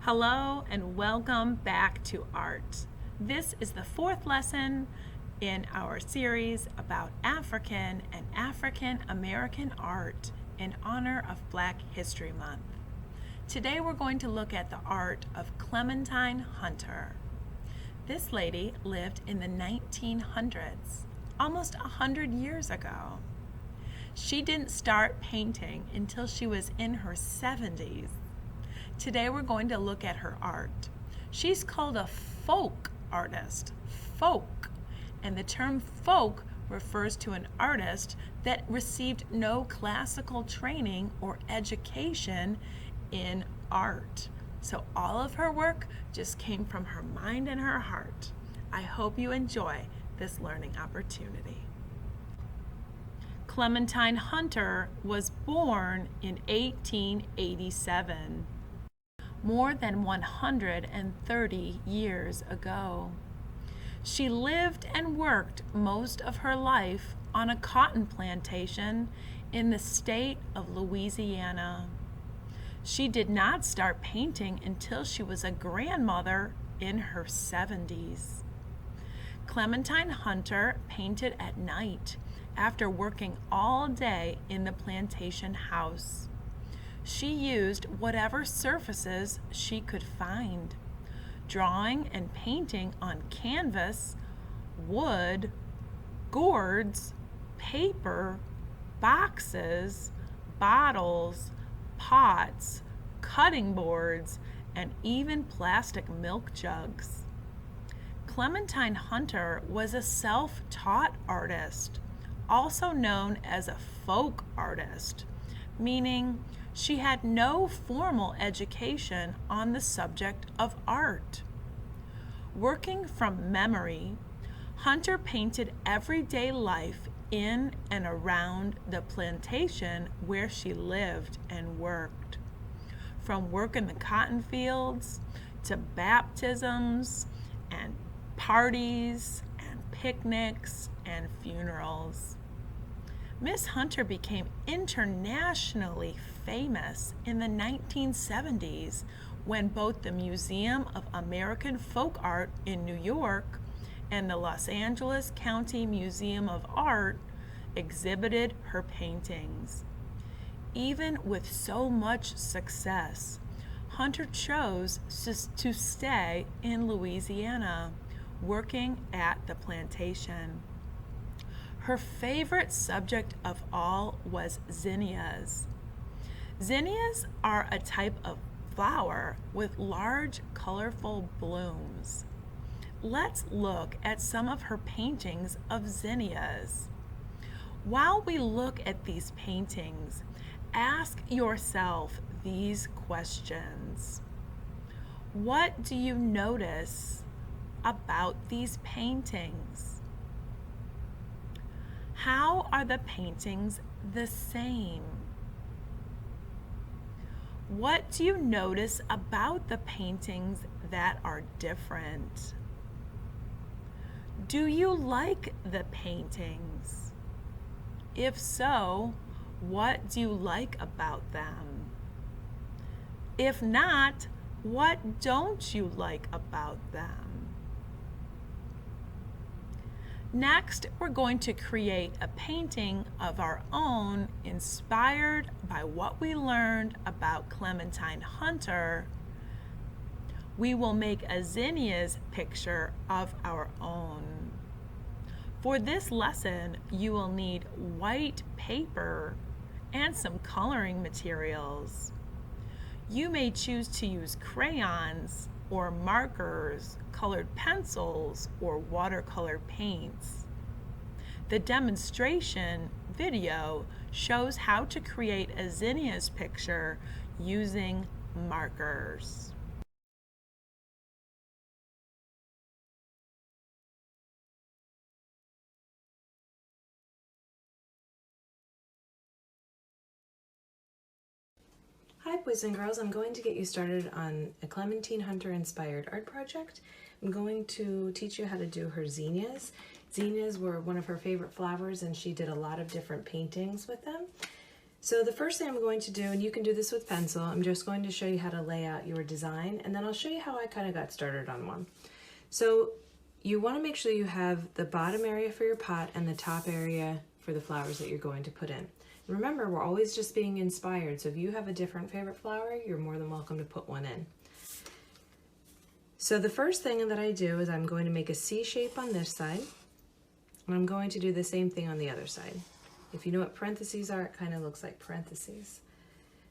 Hello and welcome back to art. This is the fourth lesson in our series about African and African American art in honor of Black History Month. Today we're going to look at the art of Clementine Hunter. This lady lived in the 1900s, almost 100 years ago. She didn't start painting until she was in her 70s. Today we're going to look at her art. She's called a folk artist, folk, and the term folk refers to an artist that received no classical training or education in art. So all of her work just came from her mind and her heart. I hope you enjoy this learning opportunity. Clementine Hunter was born in 1887. More than 130 years ago. She lived and worked most of her life on a cotton plantation in the state of Louisiana. She did not start painting until she was a grandmother in her 70s. Clementine Hunter painted at night after working all day in the plantation house. She used whatever surfaces she could find, drawing and painting on canvas, wood, gourds, paper, boxes, bottles, pots, cutting boards, and even plastic milk jugs. Clementine Hunter was a self-taught artist, also known as a folk artist, meaning she had no formal education on the subject of art. Working from memory, Hunter painted everyday life in and around the plantation where she lived and worked. From work in the cotton fields to baptisms and parties and picnics and funerals. Miss Hunter became internationally famous in the 1970s when both the Museum of American Folk Art in New York and the Los Angeles County Museum of Art exhibited her paintings. Even with so much success, Hunter chose to stay in Louisiana, working at the plantation. Her favorite subject of all was zinnias. Zinnias are a type of flower with large, colorful blooms. Let's look at some of her paintings of zinnias. While we look at these paintings, ask yourself these questions. What do you notice about these paintings? How are the paintings the same? What do you notice about the paintings that are different? Do you like the paintings? If so, what do you like about them? If not, what don't you like about them? Next, we're going to create a painting of our own inspired by what we learned about Clementine Hunter. We will make a zinnias picture of our own. For this lesson, you will need white paper and some coloring materials. You may choose to use crayons or markers, colored pencils, or watercolor paints. The demonstration video shows how to create a zinnias picture using markers. Hi boys and girls, I'm going to get you started on a Clementine Hunter inspired art project. I'm going to teach you how to do her zinnias. Zinnias were one of her favorite flowers and she did a lot of different paintings with them. So the first thing I'm going to do, and you can do this with pencil, I'm just going to show you how to lay out your design, and then I'll show you how I kind of got started on one. So you want to make sure you have the bottom area for your pot and the top area for the flowers that you're going to put in. Remember, we're always just being inspired, so if you have a different favorite flower, you're more than welcome to put one in. So the first thing that I do is I'm going to make a C shape on this side, and I'm going to do the same thing on the other side. If you know what parentheses are, it kind of looks like parentheses.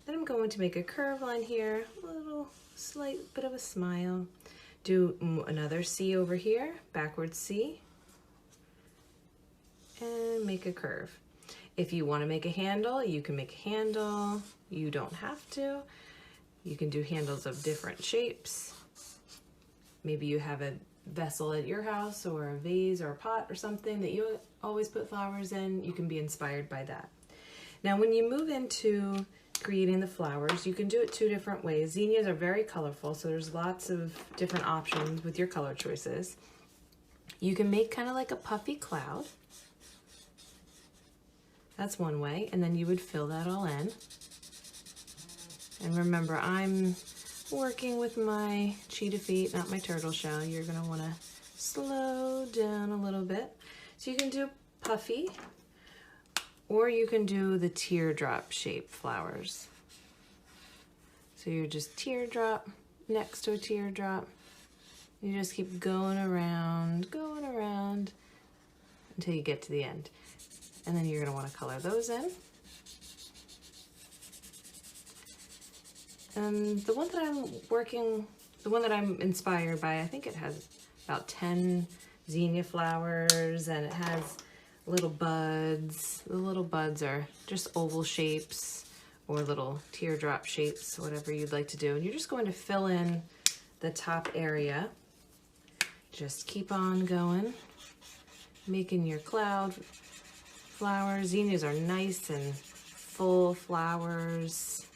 Then I'm going to make a curved line here, a little slight bit of a smile. Do another C over here, backwards C, and make a curve. If you want to make a handle, you can make a handle. You don't have to. You can do handles of different shapes. Maybe you have a vessel at your house or a vase or a pot or something that you always put flowers in. You can be inspired by that. Now when you move into creating the flowers, you can do it two different ways. Zinnias are very colorful, so there's lots of different options with your color choices. You can make kind of like a puffy cloud. That's one way, and then you would fill that all in. And remember, I'm working with my cheetah feet, not my turtle shell. You're gonna wanna slow down a little bit. So you can do puffy, or you can do the teardrop shaped flowers. So you're just teardrop next to a teardrop. You just keep going around until you get to the end. And then you're gonna wanna color those in. And the one that I'm inspired by, I think it has about 10 zinnia flowers, and it has little buds. The little buds are just oval shapes or little teardrop shapes, whatever you'd like to do. And you're just going to fill in the top area. Just keep on going, making your cloud flowers. Zinnias are nice and full flowers.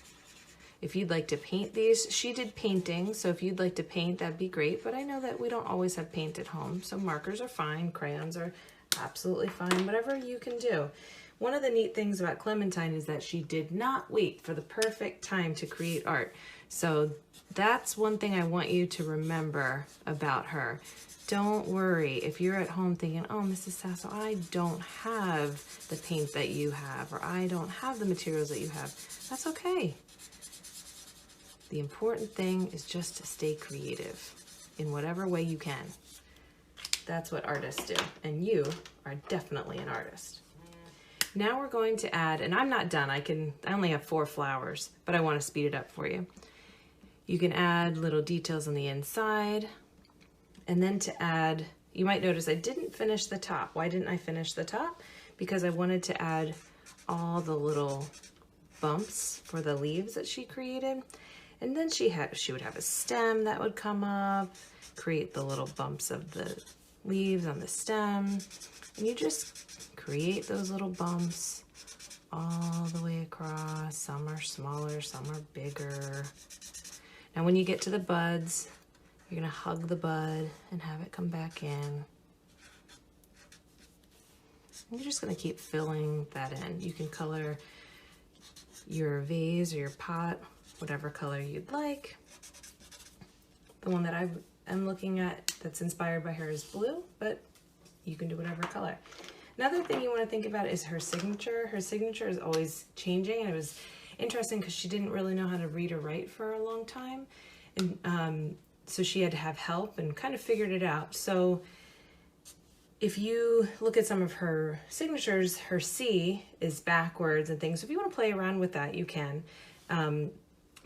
If you'd like to paint these, she did painting, so if you'd like to paint, that'd be great, but I know that we don't always have paint at home, so markers are fine, crayons are absolutely fine, whatever you can do. One of the neat things about Clementine is that she did not wait for the perfect time to create art. So that's one thing I want you to remember about her. Don't worry if you're at home thinking, oh, Mrs. Sasso, I don't have the paint that you have, or I don't have the materials that you have. That's okay. The important thing is just to stay creative in whatever way you can. That's what artists do, and you are definitely an artist. Now we're going to add, and I'm not done, I only have 4 flowers, but I want to speed it up for you. You can add little details on the inside, and then to add, you might notice I didn't finish the top. Why didn't I finish the top? Because I wanted to add all the little bumps for the leaves that she created. And then she would have a stem that would come up, create the little bumps of the leaves on the stem. And you just create those little bumps all the way across. Some are smaller, some are bigger. Now when you get to the buds, you're gonna hug the bud and have it come back in. And you're just gonna keep filling that in. You can color your vase or your pot whatever color you'd like. The one that I'm looking at that's inspired by her is blue, but you can do whatever color. Another thing you want to think about is her signature. Her signature is always changing, and it was interesting because she didn't really know how to read or write for a long time. And so she had to have help and kind of figured it out. So if you look at some of her signatures, her C is backwards and things. So if you want to play around with that, you can.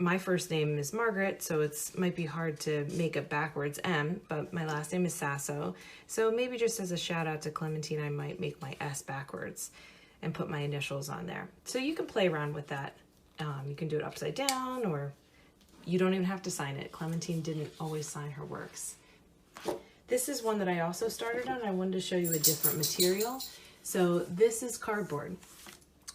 My first name is Margaret, so it might be hard to make a backwards M, but my last name is Sasso. So maybe just as a shout out to Clementine, I might make my S backwards and put my initials on there. So you can play around with that. You can do it upside down, or you don't even have to sign it. Clementine didn't always sign her works. This is one that I also started on. I wanted to show you a different material. So this is cardboard.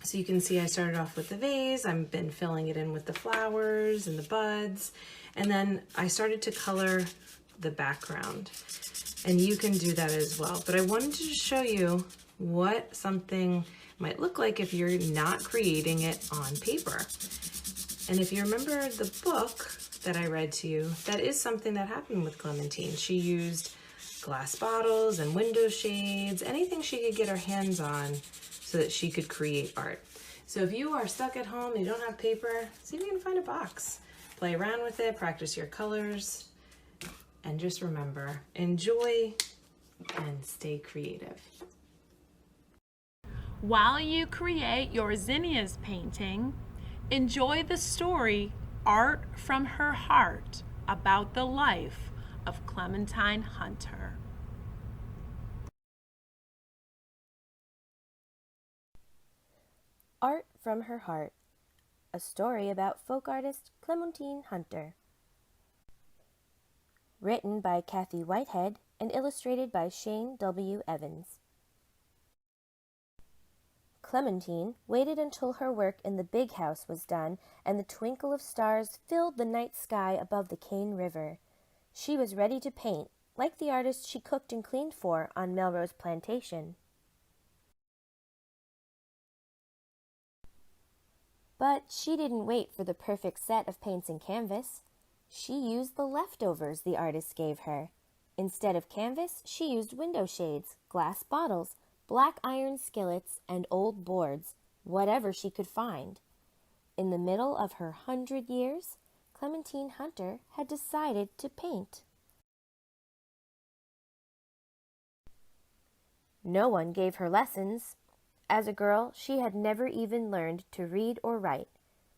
So you can see I started off with the vase, I've been filling it in with the flowers and the buds, and then I started to color the background. And you can do that as well. But I wanted to show you what something might look like if you're not creating it on paper. And if you remember the book that I read to you, that is something that happened with Clementine. She used glass bottles and window shades, anything she could get her hands on so that she could create art. So if you are stuck at home and you don't have paper, see if you can find a box. Play around with it, practice your colors, and just remember, enjoy and stay creative. While you create your zinnias painting, enjoy the story Art from Her Heart about the life of Clementine Hunter. Art from Her Heart, a story about folk artist Clementine Hunter. Written by Kathy Whitehead and illustrated by Shane W. Evans. Clementine waited until her work in the big house was done and the twinkle of stars filled the night sky above the Cane River. She was ready to paint, like the artist she cooked and cleaned for on Melrose Plantation. But she didn't wait for the perfect set of paints and canvas. She used the leftovers the artist gave her. Instead of canvas, she used window shades, glass bottles, black iron skillets, and old boards, whatever she could find. In the middle of her 100 years, Clementine Hunter had decided to paint. No one gave her lessons. As a girl, she had never even learned to read or write.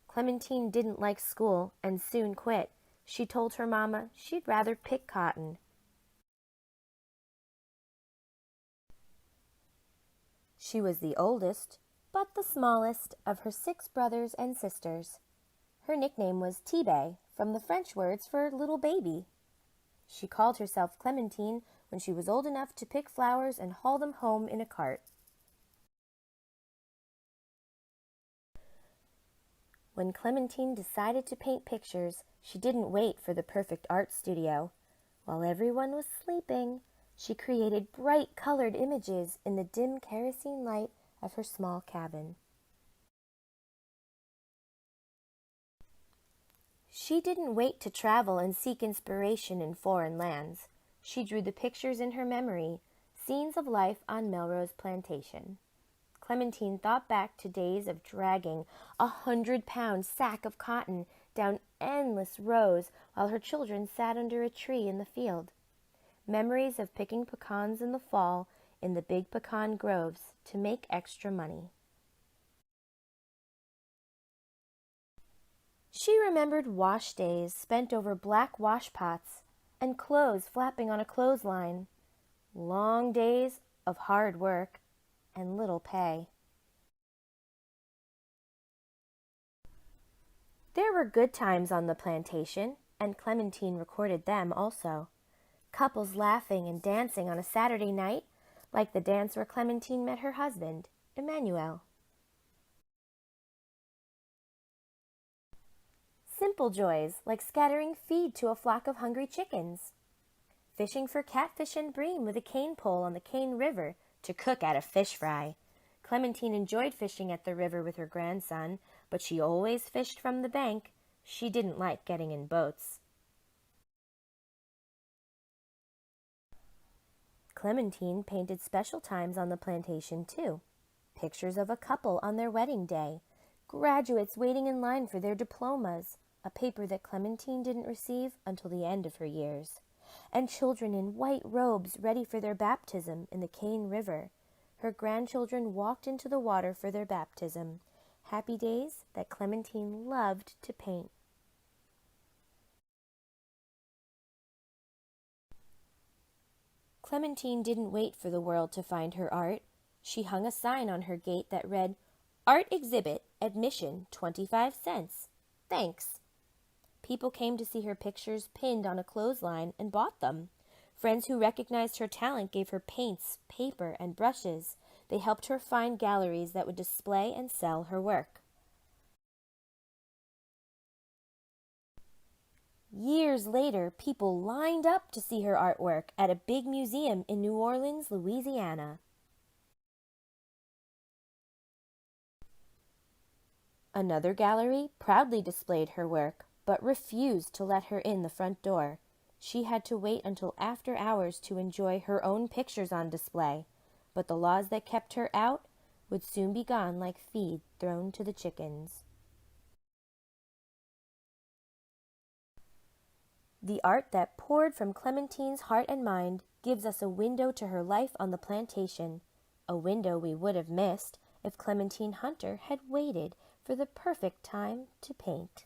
Clementine didn't like school and soon quit. She told her mama she'd rather pick cotton. She was the oldest, but the smallest of her 6 brothers and sisters. Her nickname was Tibé, from the French words for little baby. She called herself Clementine when she was old enough to pick flowers and haul them home in a cart. When Clementine decided to paint pictures, she didn't wait for the perfect art studio. While everyone was sleeping, she created bright colored images in the dim kerosene light of her small cabin. She didn't wait to travel and seek inspiration in foreign lands. She drew the pictures in her memory, scenes of life on Melrose Plantation. Clementine thought back to days of dragging a 100-pound sack of cotton down endless rows while her children sat under a tree in the field. Memories of picking pecans in the fall in the big pecan groves to make extra money. She remembered wash days spent over black wash pots and clothes flapping on a clothesline. Long days of hard work and little pay. There were good times on the plantation, and Clementine recorded them also. Couples laughing and dancing on a Saturday night, like the dance where Clementine met her husband, Emmanuel. Simple joys, like scattering feed to a flock of hungry chickens. Fishing for catfish and bream with a cane pole on the Cane River to cook at a fish fry. Clementine enjoyed fishing at the river with her grandson, but she always fished from the bank. She didn't like getting in boats. Clementine painted special times on the plantation too. Pictures of a couple on their wedding day, graduates waiting in line for their diplomas, a paper that Clementine didn't receive until the end of her years, and children in white robes ready for their baptism in the Cane River. Her grandchildren walked into the water for their baptism. Happy days that Clementine loved to paint. Clementine didn't wait for the world to find her art. She hung a sign on her gate that read, "Art Exhibit, Admission, 25 cents. Thanks." People came to see her pictures pinned on a clothesline and bought them. Friends who recognized her talent gave her paints, paper, and brushes. They helped her find galleries that would display and sell her work. Years later, people lined up to see her artwork at a big museum in New Orleans, Louisiana. Another gallery proudly displayed her work, but refused to let her in the front door. She had to wait until after hours to enjoy her own pictures on display, but the laws that kept her out would soon be gone like feed thrown to the chickens. The art that poured from Clementine's heart and mind gives us a window to her life on the plantation, a window we would have missed if Clementine Hunter had waited for the perfect time to paint.